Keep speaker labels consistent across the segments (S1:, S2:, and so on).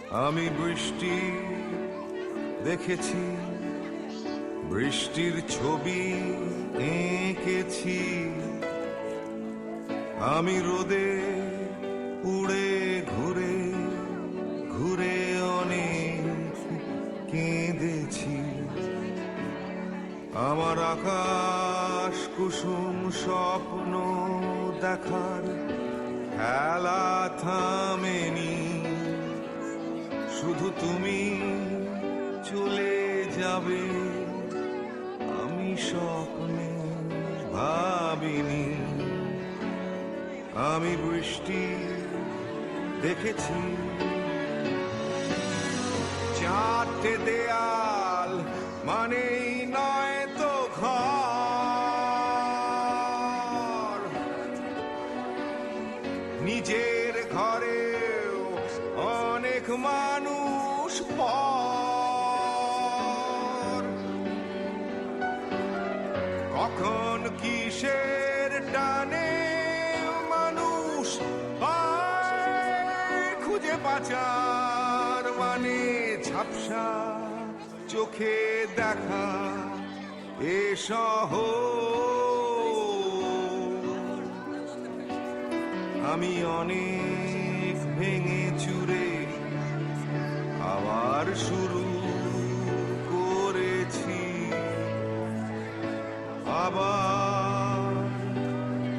S1: আমি বৃষ্টি দেখেছি, বৃষ্টির ছবি এঁকেছি। আমি রোদে উড়ে ঘুরে ঘুরে অনেক কেঁদেছি। আমার আকাশ কুসুম স্বপ্ন দেখার খেলা থামেনি। শুধু তুমি চলে যাবে আমি স্বপ্নে ভাবিনি। আমি বৃষ্টি দেখেছি, চারটে দেয়াল মানেই নয় তো ঘর। নিজের ঘরেও অনেক মানুষ পর। কখন কিসের টানে মানুষ পায় খুঁজে পাচার, মানে ঝাপসা চোখে দেখা এ শহর। আমি অনেক ভেঙে চুরে আবার শুরু করেছি। আবার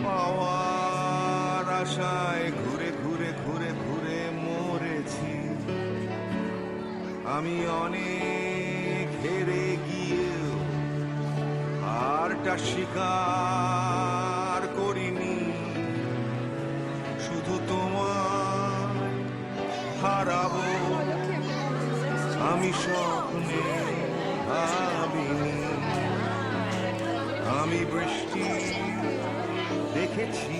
S1: পাওয়ার আশায় ঘুরে ঘুরে ঘুরে ঘুরে মরেছি। আমি অনেক হেরে গিয়েও হারটা স্বীকার করিনি। শুধু তোমার হারাবো আমি স্বপ্নে ভাবিনি। আমি বৃষ্টি দেখেছি।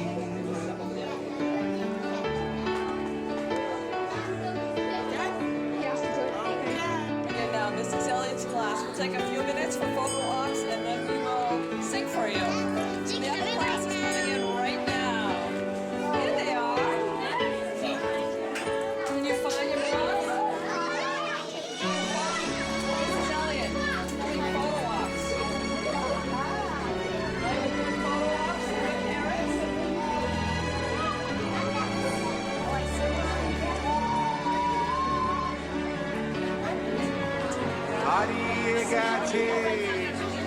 S2: And now Mrs. Elliott's class will take a few minutes for photo ops and then we will sing for you. The other class is coming in right now. Here they are. Can you find your blocks? Mrs. Elliott, doing photo ops. Are you doing photo ops for your parents?
S1: হারিয়ে গেছে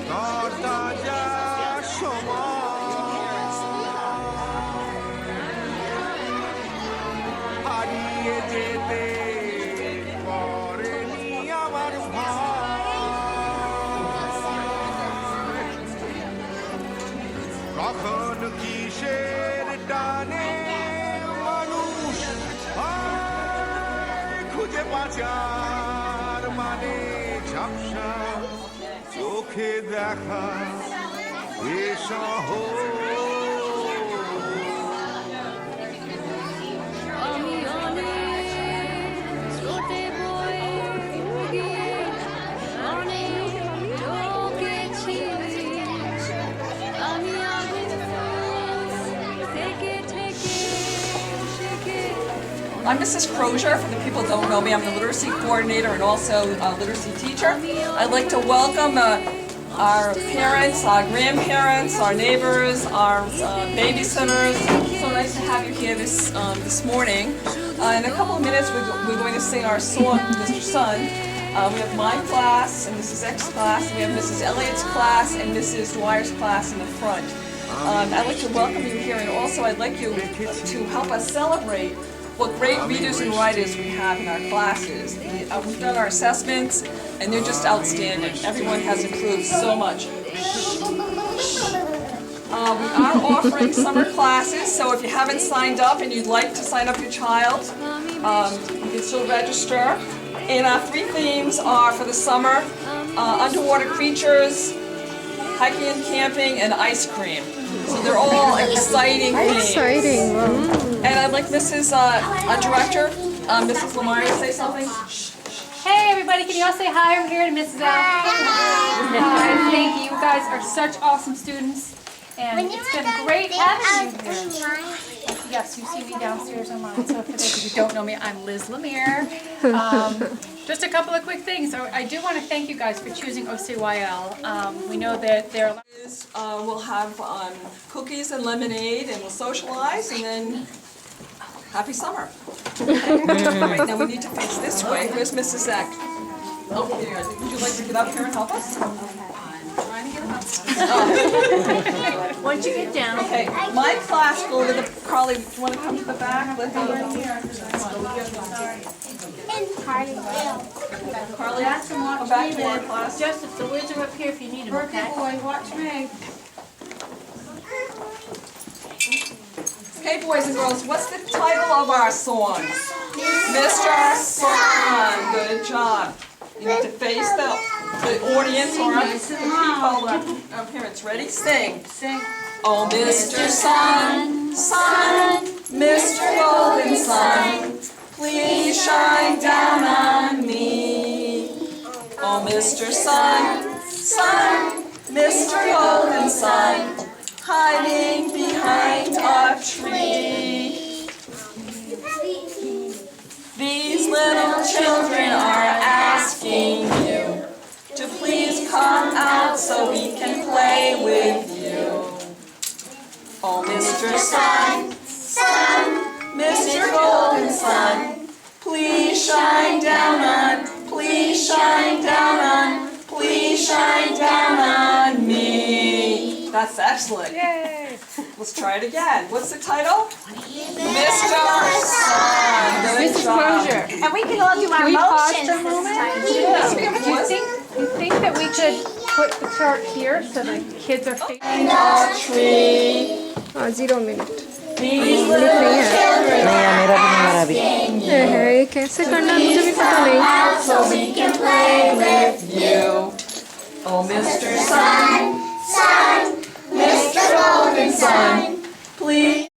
S1: তরতাজা সময়, হারিয়ে যেতে করেনি আমার ভয়। কখন কিসের টানে মানুষ হয় খুঁজে পাচার, মানে ঝাপসা চোখে দেখা এ শহর।
S3: আমি অনেক স্রোতে বয়ে গিয়ে অনেক ঠকেছি। আমি আগুন থেকে থেকে শিখে।
S2: I'm Mrs. Crozier. For the people who don't know me, I'm the literacy coordinator and also a literacy teacher. I'd like to welcome our parents, our grandparents, our neighbors, our babysitters. So nice to have you here this morning. In a couple of minutes, we're going to sing our song, Mr. Sun. We have my class and Mrs. X's class. And we have Mrs. Elliott's class and Mrs. Dwyer's class in the front. I'd like to welcome you here, and also I'd like you to help us celebrate what great readers and writers we have in our classes. We've done our assessments, and they're just outstanding. Everyone has improved so much. We are offering summer classes, so if you haven't signed up and you'd like to sign up your child, you can still register. And our three themes are for the summer: underwater creatures, hiking and camping, and ice cream. So they're all exciting themes.
S4: Exciting. Wow.
S2: And I'd like Mrs. Director, Mrs. Lamar, to say something.
S4: Hey everybody, can you all say hi over here to Mrs. L? Hi. Thank you. You guys are such awesome students. And it's been great having you here. yes, you see me downstairs on mine. So for those of you who don't know me, I'm Liz Lemire. Just a couple of quick things. So I do want to thank you guys for choosing OCYL. We know that there are
S2: We'll have cookies and lemonade, and we'll socialize, and then happy summer. All right, now we need to face this way. Where's Mrs. Eck? Oh, here. Would you like to get up here and help us?
S4: trying to get up.
S3: Once you get down.
S2: Okay, my class go to the, Carly, do you want to come to the back? Let's go in here. Carly, come back to our class.
S3: Joseph, the words are up here if you need them, okay?
S4: Boy, watch me.
S2: Okay, boys and girls, what's the title of our song? Mr. Sun. Good job. You need to face the audience or the people, our parents. Ready? Sing.
S4: Sing.
S2: Oh, Mr. Sun, Sun, Mr. Golden Sun, please shine down on me. Oh, Mr. Sun, Sun, Mr. Golden Sun, hiding behind a tree. These little children are asking you to please come out so we can play with you. Oh, Mr. Sun, Sun, Mr. Golden Sun, please shine down on, please shine down on, please shine down on me. That's excellent.
S4: Yay.
S2: Let's try it again. What's the title? Mr. Sun. Good
S4: Mrs.
S2: job.
S4: Crozier.
S5: And we can all do our
S4: Can we pause
S5: motions
S4: for a
S5: this
S4: moment?
S5: time.
S2: Yeah.
S4: Do you think that we could put the chart here so the kids are facing?
S2: A tree.
S6: 0 minute
S2: These little children
S7: मेरा भी नहीं मेरा भी
S6: है ये कैसे करना है मुझे भी पता नहीं
S2: out so we can play with you. Oh, Mr. Sun, Sun, Mr. Golden Sun, please.